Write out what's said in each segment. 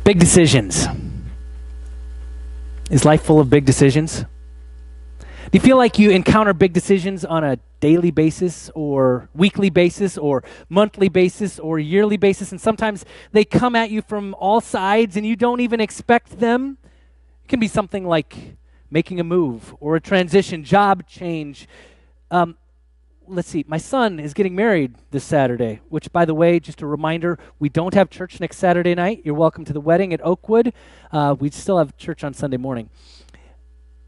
Big decisions. Is life full of big decisions? Do you feel like you encounter big decisions on a daily basis or weekly basis or monthly basis or yearly basis, and sometimes they come at you from all sides and you don't even expect them? It can be something like making a move or a transition, job change. Let's see, my son is getting married this Saturday, which, by the way, just a reminder, we don't have church next Saturday night. You're welcome to the wedding at Oakwood. We still have church on Sunday morning.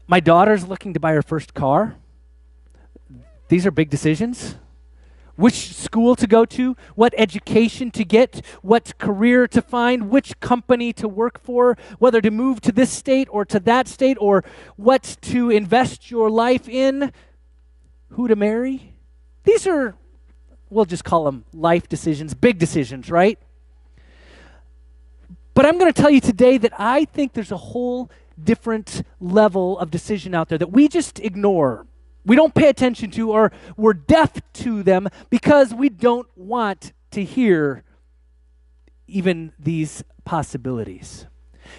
My daughter's looking to buy her first car. These are big decisions. Which school to go to, what education to get, what career to find, which company to work for, whether to move to this state or to that state, or what to invest your life in, who to marry. These are, we'll just call them life decisions, big decisions, right? But I'm going to tell you today that I think there's a whole different level of decision out there that we just ignore. We don't pay attention to, or we're deaf to them because we don't want to hear even these possibilities.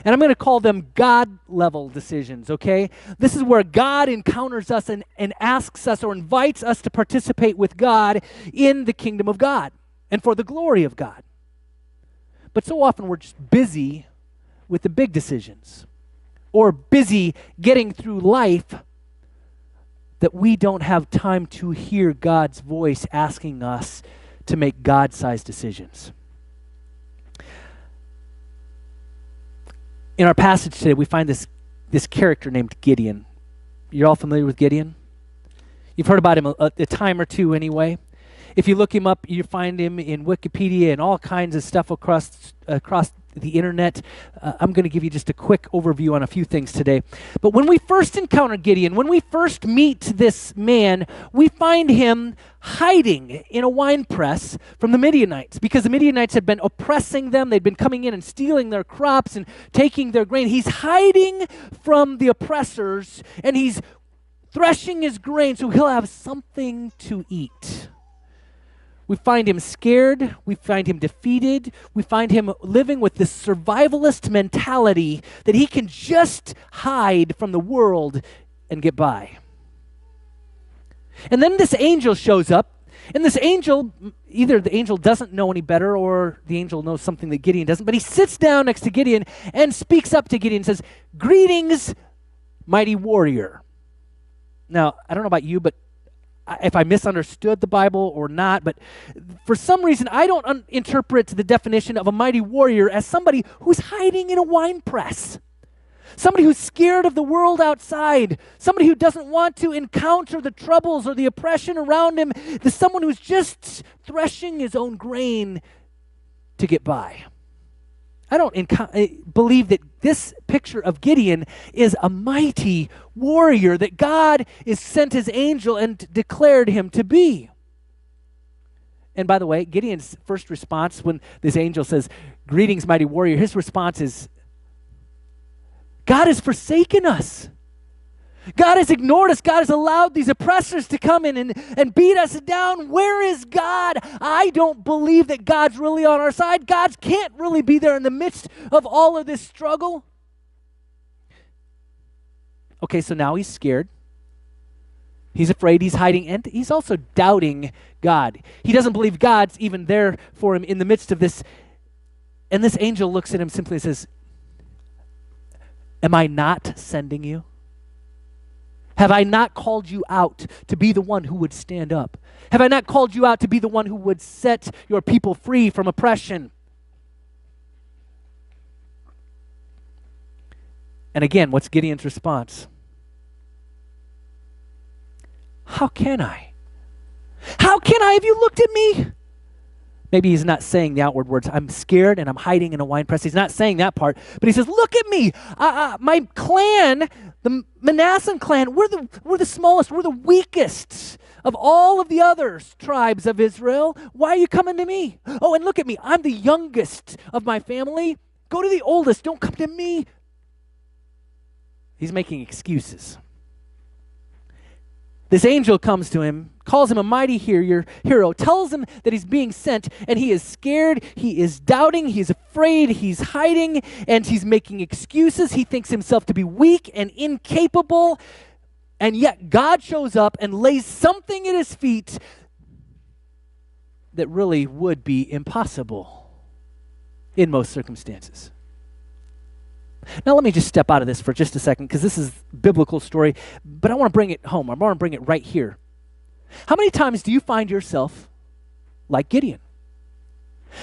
And I'm going to call them God-level decisions, okay? This is where God encounters us and asks us or invites us to participate with God in the kingdom of God and for the glory of God. But so often we're just busy with the big decisions or busy getting through life that we don't have time to hear God's voice asking us to make God-sized decisions. In our passage today, we find this character named Gideon. You're all familiar with Gideon? You've heard about him a time or two anyway. If you look him up, you find him in Wikipedia and all kinds of stuff across the internet. I'm going to give you just a quick overview on a few things today. But when we first encounter Gideon, when we first meet this man, we find him hiding in a wine press from the Midianites because the Midianites had been oppressing them. They'd been coming in and stealing their crops and taking their grain. He's hiding from the oppressors and he's threshing his grain so he'll have something to eat. We find him scared, we find him defeated, we find him living with this survivalist mentality that he can just hide from the world and get by. And then this angel shows up, and this angel, either the angel doesn't know any better or the angel knows something that Gideon doesn't, but he sits down next to Gideon and speaks up to Gideon and says, "Greetings, mighty warrior." Now, I don't know about you, but if I misunderstood the Bible or not, but for some reason, I don't interpret the definition of a mighty warrior as somebody who's hiding in a wine press, somebody who's scared of the world outside, somebody who doesn't want to encounter the troubles or the oppression around him, someone who's just threshing his own grain to get by. I don't believe that this picture of Gideon is a mighty warrior that God has sent his angel and declared him to be. And by the way, Gideon's first response when this angel says, "Greetings, mighty warrior," his response is, "God has forsaken us. God has ignored us. God has allowed these oppressors to come in and beat us down. Where is God? I don't believe that God's really on our side. God can't really be there in the midst of all of this struggle." Okay, so now he's scared. He's afraid, he's hiding, and he's also doubting God. He doesn't believe God's even there for him in the midst of this. And this angel looks at him simply and says, "Am I not sending you? Have I not called you out to be the one who would stand up? Have I not called you out to be the one who would set your people free from oppression?" And again, what's Gideon's response? "How can I? How can I? Have you looked at me?" Maybe he's not saying the outward words, "I'm scared and I'm hiding in a wine press." He's not saying that part, but he says, "Look at me. My clan, the Manasseh clan, we're the smallest, we're the weakest of all of the other tribes of Israel. Why are you coming to me? Oh, and look at me. I'm the youngest of my family. Go to the oldest. Don't come to me." He's making excuses. This angel comes to him, calls him a mighty hero, tells him that he's being sent, and he is scared, he is doubting, he's afraid, he's hiding, and he's making excuses. He thinks himself to be weak and incapable, and yet God shows up and lays something at his feet that really would be impossible in most circumstances. Now let me just step out of this for just a second, because this is a biblical story, but I want to bring it home. I want to bring it right here. How many times do you find yourself like Gideon?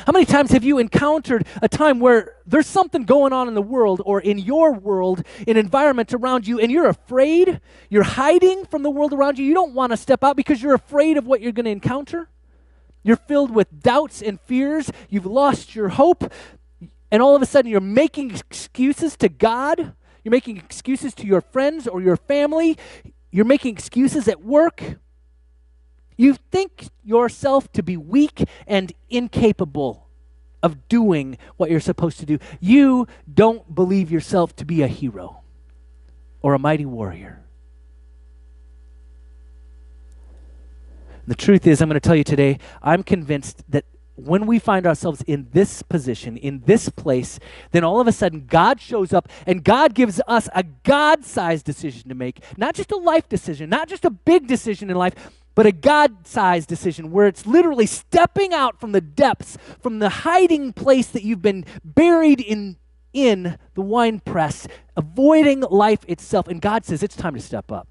How many times have you encountered a time where there's something going on in the world or in your world, an environment around you, and you're afraid, you're hiding from the world around you, you don't want to step out because you're afraid of what you're going to encounter? You're filled with doubts and fears, you've lost your hope, and all of a sudden you're making excuses to God, you're making excuses to your friends or your family, you're making excuses at work. You think yourself to be weak and incapable of doing what you're supposed to do. You don't believe yourself to be a hero or a mighty warrior. The truth is, I'm going to tell you today, I'm convinced that when we find ourselves in this position, in this place, then all of a sudden God shows up and God gives us a God-sized decision to make. Not just a life decision, not just a big decision in life, but a God-sized decision where it's literally stepping out from the depths, from the hiding place that you've been buried in the wine press, avoiding life itself. And God says, it's time to step up.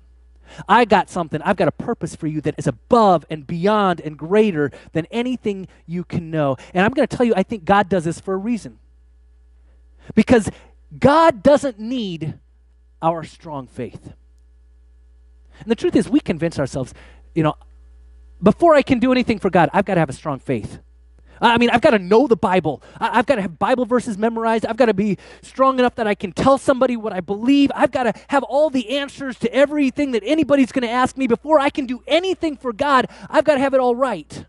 I got something, I've got a purpose for you that is above and beyond and greater than anything you can know. And I'm going to tell you, I think God does this for a reason. Because God doesn't need our strong faith. And the truth is, we convince ourselves, before I can do anything for God, I've got to have a strong faith. I've got to know the Bible. I've got to have Bible verses memorized. I've got to be strong enough that I can tell somebody what I believe. I've got to have all the answers to everything that anybody's going to ask me. Before I can do anything for God, I've got to have it all right.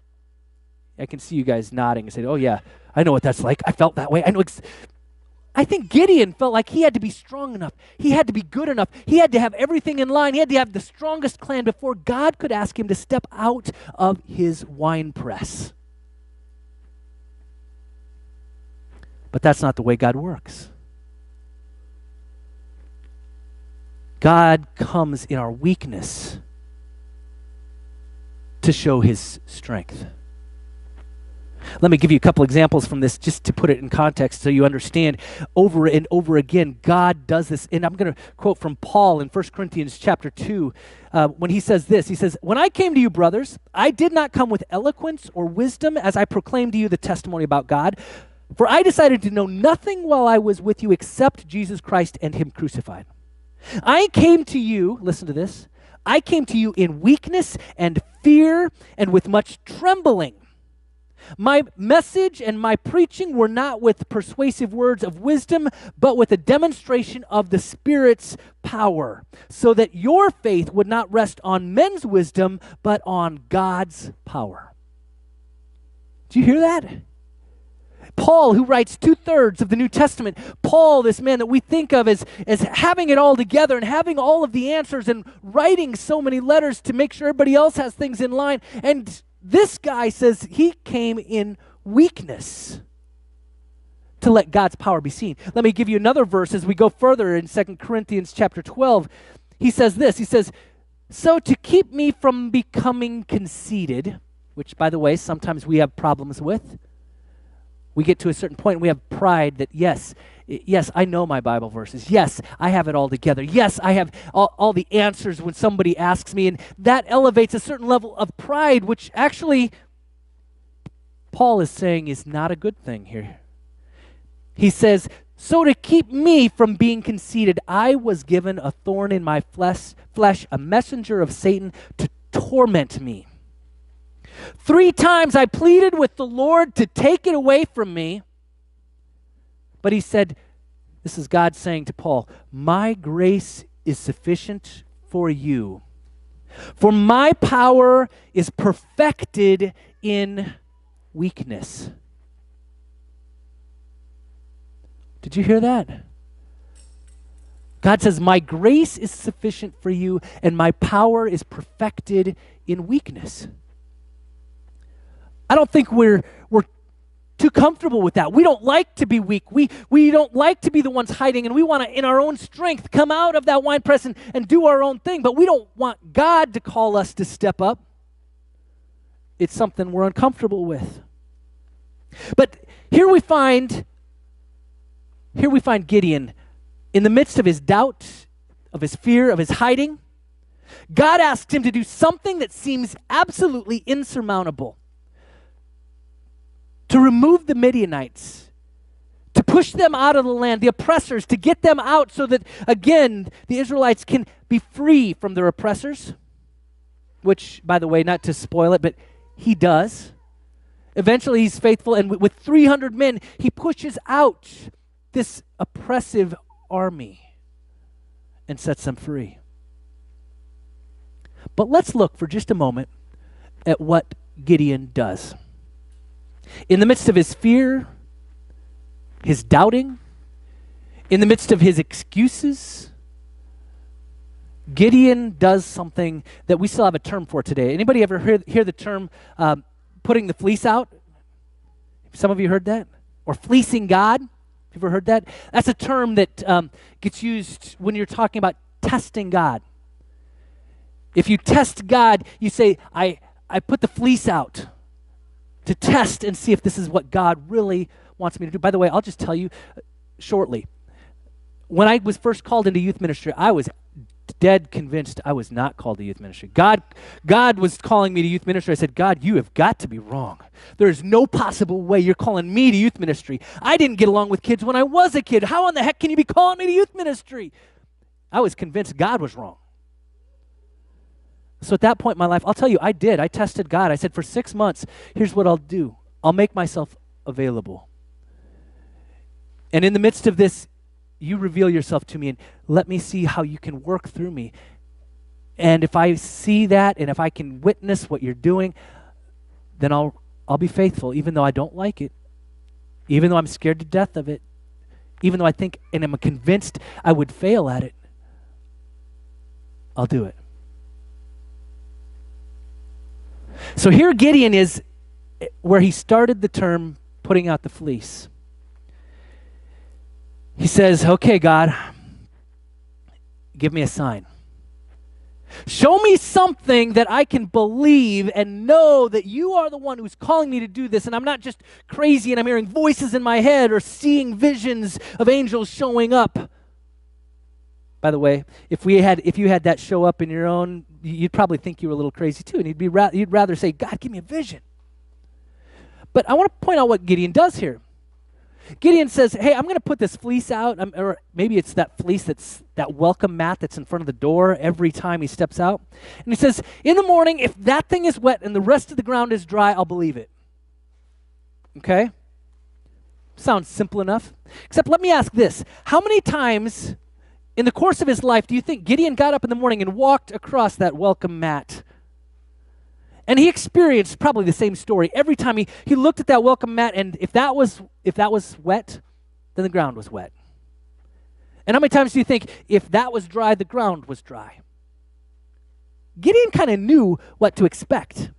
I can see you guys nodding and saying, oh yeah, I know what that's like. I felt that way. I think Gideon felt like he had to be strong enough. He had to be good enough. He had to have everything in line. He had to have the strongest clan before God could ask him to step out of his wine press. But that's not the way God works. God comes in our weakness to show his strength. Let me give you a couple examples from this just to put it in context so you understand. Over and over again, God does this. And I'm going to quote from Paul in 1 Corinthians chapter 2 when he says this. He says, when I came to you, brothers, I did not come with eloquence or wisdom as I proclaimed to you the testimony about God. For I decided to know nothing while I was with you except Jesus Christ and him crucified. I came to you, listen to this, I came to you in weakness and fear and with much trembling. My message and my preaching were not with persuasive words of wisdom, but with a demonstration of the Spirit's power, so that your faith would not rest on men's wisdom, but on God's power. Do you hear that? Paul, who writes 2/3 of the New Testament, Paul, this man that we think of as having it all together and having all of the answers and writing so many letters to make sure everybody else has things in line. And this guy says he came in weakness to let God's power be seen. Let me give you another verse as we go further in 2 Corinthians chapter 12. He says this, he says, so to keep me from becoming conceited, which by the way, sometimes we have problems with, we get to a certain point and we have pride that yes, I know my Bible verses. Yes, I have it all together. Yes, I have all the answers when somebody asks me. And that elevates a certain level of pride, which actually Paul is saying is not a good thing here. He says, so to keep me from being conceited, I was given a thorn in my flesh, a messenger of Satan to torment me. 3 times I pleaded with the Lord to take it away from me. But he said, this is God saying to Paul, my grace is sufficient for you. For my power is perfected in weakness. Did you hear that? God says, my grace is sufficient for you, and my power is perfected in weakness. I don't think we're too comfortable with that. We don't like to be weak. We don't like to be the ones hiding, and we want to, in our own strength, come out of that wine press and do our own thing. But we don't want God to call us to step up. It's something we're uncomfortable with. But here we find Gideon in the midst of his doubt, of his fear, of his hiding. God asked him to do something that seems absolutely insurmountable. To remove the Midianites, to push them out of the land, the oppressors, to get them out so that, again, the Israelites can be free from their oppressors, which, by the way, not to spoil it, but he does. Eventually, he's faithful, and with 300 men, he pushes out this oppressive army and sets them free. But let's look for just a moment at what Gideon does. In the midst of his fear, his doubting, in the midst of his excuses, Gideon does something that we still have a term for today. Anybody ever hear the term putting the fleece out? Some of you heard that? Or fleecing God? Have you ever heard that? That's a term that gets used when you're talking about testing God. If you test God, you say, I put the fleece out to test and see if this is what God really wants me to do. By the way, I'll just tell you shortly. When I was first called into youth ministry, I was dead convinced I was not called to youth ministry. God was calling me to youth ministry. I said, God, you have got to be wrong. There is no possible way you're calling me to youth ministry. I didn't get along with kids when I was a kid. How in the heck can you be calling me to youth ministry? I was convinced God was wrong. So at that point in my life, I'll tell you, I did. I tested God. I said, for 6 months, here's what I'll do. I'll make myself available. And in the midst of this, you reveal yourself to me and let me see how you can work through me. And if I see that and if I can witness what you're doing, then I'll be faithful, even though I don't like it, even though I'm scared to death of it, even though I think and I'm convinced I would fail at it. I'll do it. So here Gideon is where he started the term putting out the fleece. He says, okay, God, give me a sign. Show me something that I can believe and know that you are the one who's calling me to do this, and I'm not just crazy and I'm hearing voices in my head or seeing visions of angels showing up. By the way, if you had that show up in your own, you'd probably think you were a little crazy too, and you'd rather say, God, give me a vision. But I want to point out what Gideon does here. Gideon says, hey, I'm going to put this fleece out, or maybe it's that fleece that welcome mat that's in front of the door every time he steps out. And he says, in the morning, if that thing is wet and the rest of the ground is dry, I'll believe it. Okay? Sounds simple enough. Except let me ask this. How many times in the course of his life do you think Gideon got up in the morning and walked across that welcome mat? And he experienced probably the same story. Every time he looked at that welcome mat, and if that was wet, then the ground was wet. And how many times do you think if that was dry, the ground was dry? Gideon kind of knew what to expect.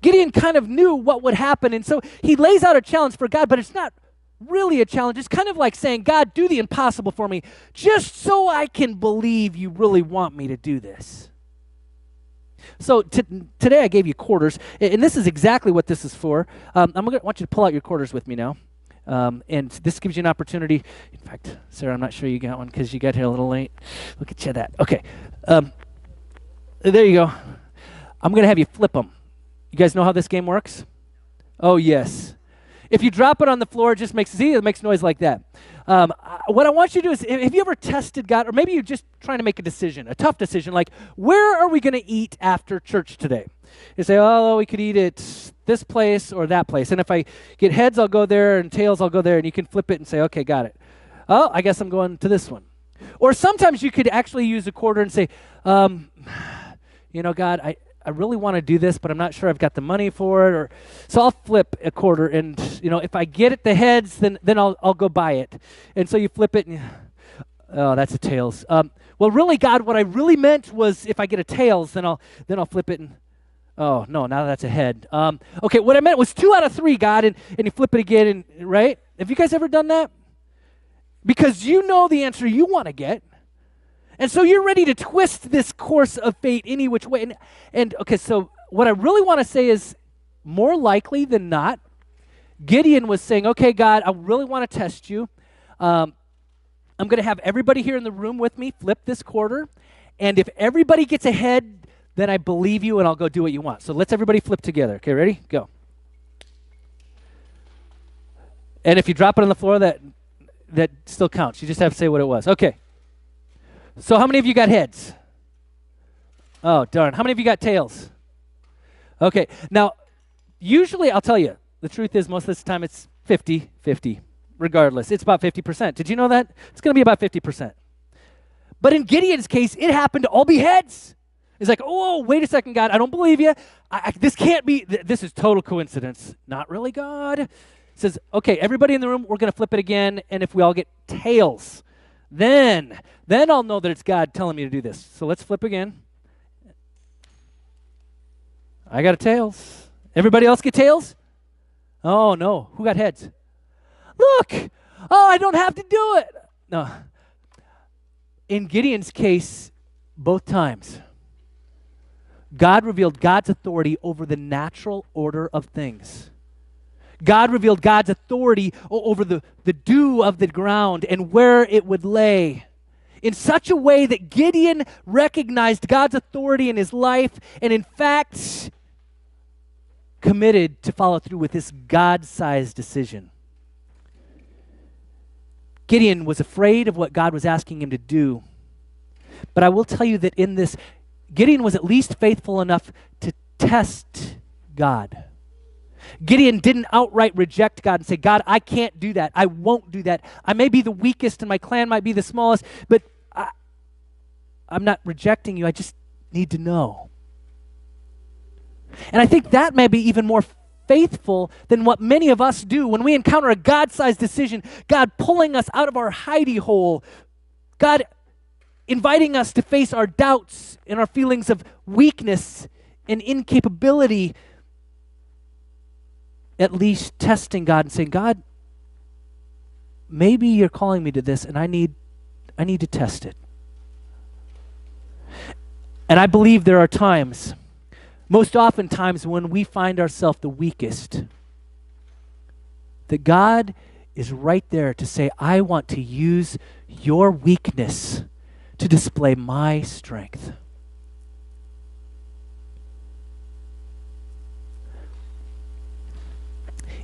Gideon kind of knew what would happen, and so he lays out a challenge for God, but it's not really a challenge. It's kind of like saying, God, do the impossible for me, just so I can believe you really want me to do this. So today I gave you quarters, and this is exactly what this is for. I want you to pull out your quarters with me now. And this gives you an opportunity. In fact, Sarah, I'm not sure you got one because you got here a little late. Look at you that. Okay. There you go. I'm going to have you flip them. You guys know how this game works? Oh, yes. If you drop it on the floor, it just makes noise like that. What I want you to do is, have you ever tested God, or maybe you're just trying to make a decision, a tough decision, like, where are we going to eat after church today? You say, oh, we could eat at this place or that place. And if I get heads, I'll go there, and tails, I'll go there, and you can flip it and say, okay, got it. Oh, I guess I'm going to this one. Or sometimes you could actually use a quarter and say, God, I really want to do this, but I'm not sure I've got the money for it. So I'll flip a quarter, and if I get it the heads, then I'll go buy it. And so you flip it, and Oh, that's a tails. Well, really, God, what I really meant was if I get a tails, then I'll flip it and, oh, no, now that's a head. Okay, what I meant was 2 out of 3, God, and you flip it again, and right? Have you guys ever done that? Because you know the answer you want to get. And so you're ready to twist this course of fate any which way. And okay, so what I really want to say is more likely than not, Gideon was saying, okay, God, I really want to test you. I'm going to have everybody here in the room with me flip this quarter. And if everybody gets ahead, then I believe you and I'll go do what you want. So let's everybody flip together. Okay, ready? Go. And if you drop it on the floor, that still counts. You just have to say what it was. Okay. So how many of you got heads? Oh, darn. How many of you got tails? Okay. Now, usually, I'll tell you, the truth is most of this time it's 50-50. Regardless, it's about 50%. Did you know that? It's going to be about 50%. But in Gideon's case, it happened to all be heads. It's like, oh, wait a second, God. I don't believe you. This can't be. This is total coincidence. Not really, God. It says, okay, everybody in the room, we're going to flip it again. And if we all get tails, then I'll know that it's God telling me to do this. So let's flip again. I got a tails. Everybody else get tails? Oh, no. Who got heads? Look. Oh, I don't have to do it. No. In Gideon's case, both times, God revealed God's authority over the natural order of things. God revealed God's authority over the dew of the ground and where it would lay in such a way that Gideon recognized God's authority in his life and, in fact, committed to follow through with this God-sized decision. Gideon was afraid of what God was asking him to do. But I will tell you that in this, Gideon was at least faithful enough to test God. Gideon didn't outright reject God and say, God, I can't do that. I won't do that. I may be the weakest and my clan might be the smallest, but I'm not rejecting you. I just need to know. And I think that may be even more faithful than what many of us do when we encounter a God-sized decision, God pulling us out of our hidey hole, God inviting us to face our doubts and our feelings of weakness and incapability, at least testing God and saying, God, maybe you're calling me to this and I need to test it. And I believe there are times, most often times when we find ourselves the weakest, that God is right there to say, I want to use your weakness to display my strength.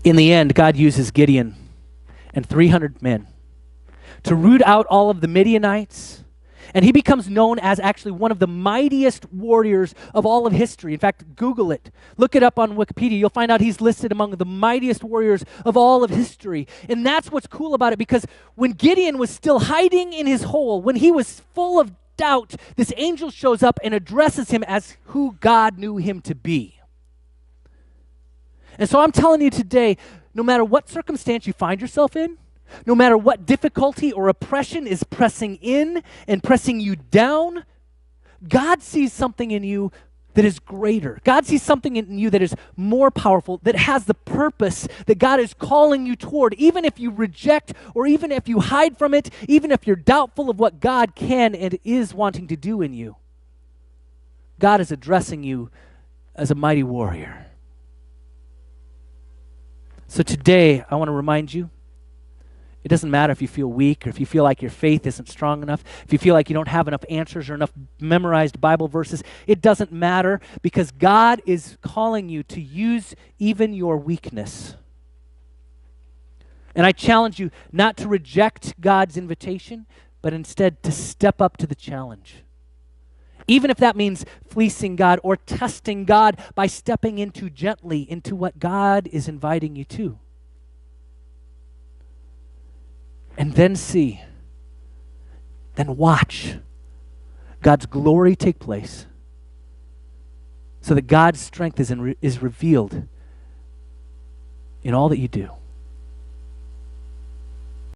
In the end, God uses Gideon and 300 men to root out all of the Midianites, and he becomes known as actually one of the mightiest warriors of all of history. In fact, Google it. Look it up on Wikipedia. You'll find out he's listed among the mightiest warriors of all of history. And that's what's cool about it, because when Gideon was still hiding in his hole, when he was full of doubt, this angel shows up and addresses him as who God knew him to be. And so I'm telling you today, no matter what circumstance you find yourself in, no matter what difficulty or oppression is pressing in and pressing you down, God sees something in you that is greater. God sees something in you that is more powerful, that has the purpose that God is calling you toward, even if you reject or even if you hide from it, even if you're doubtful of what God can and is wanting to do in you. God is addressing you as a mighty warrior. So today, I want to remind you, it doesn't matter if you feel weak or if you feel like your faith isn't strong enough, if you feel like you don't have enough answers or enough memorized Bible verses. It doesn't matter, because God is calling you to use even your weakness. And I challenge you not to reject God's invitation, but instead to step up to the challenge. Even if that means fleecing God or testing God by stepping into gently into what God is inviting you to. And then see, then watch God's glory take place so that God's strength is revealed in all that you do.